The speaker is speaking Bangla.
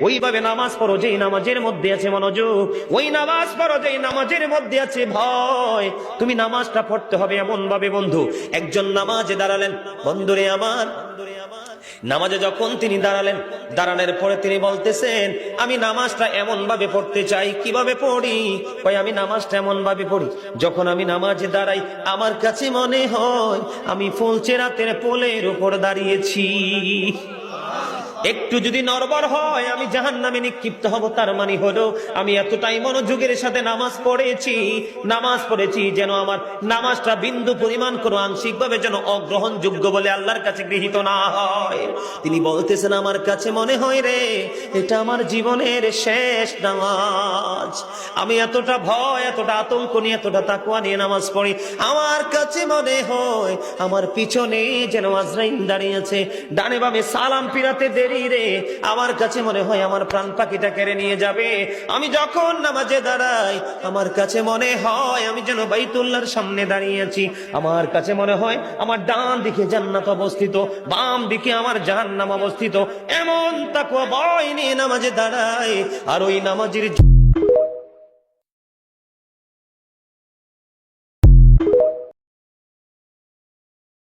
ওইভাবে নামাজ পড়ো যেই নামাজের মধ্যে আছে মনোযোগ, ওই নামাজ পড়ো যেই নামাজের মধ্যে আছে ভয়। তুমি নামাজটা পড়তে হবে এমন ভাবে বন্ধু, একজন নামাজে দাঁড়ালেন, বন্ধুরে আমার, নামাজে যখন তিনি দাঁড়ালেন, দাঁড়ানোর পরে তিনি বলতেছেন আমি নামাজটা এমন ভাবে পড়তে চাই। কিভাবে পড়ি? কই আমি নামাজটা এমন ভাবে পড়ি, যখন আমি নামাজে দাঁড়াই আমার কাছে মনে হয় আমি ফুলচেরাতের পোলের উপর দাঁড়িয়েছি। একটু যদি নড়বড় হয় আমি জাহান্নামে নিক্ষিপ্ত হব। তার মানে হলো আমি এতটাই মনোযোগের সাথে নামাজ পড়েছি যেন আমার নামাজটা বিন্দু পরিমাণ কোনো আংশিক ভাবে যেন অগ্রহণযোগ্য বলে আল্লাহর কাছে গৃহীত না হয়। তিনি বলতেছেন আমার কাছে মনে হয় রে এটা আমার জীবনের শেষ নামাজ। আমি এতটা ভয়, এতটা আতঙ্ক নিয়ে, এতটা তাকওয়া নিয়ে নামাজ পড়ি। আমার কাছে মনে হয় আমার পিছনে যেন আজরাইল দাঁড়িয়ে আছে, ডানে বামে সালাম ফিরাতে দেরি রে, আমার কাছে মনে হয় আমার প্রাণ পাখিটা কেড়ে নিয়ে যাবে। আমি যখন নামাজে দাঁড়াই আমার কাছে মনে হয় আমি যেন বাইতুল্লাহর সামনে দাঁড়িয়ে আছি। আমার কাছে মনে হয় আমার ডান দিকে জান্নাত অবস্থিত, বাম দিকে আমার জাহান্নাম অবস্থিত। এমন তাকওয়া ভয় নিয়ে নামাজে দাঁড়াই। আর ওই নামাজের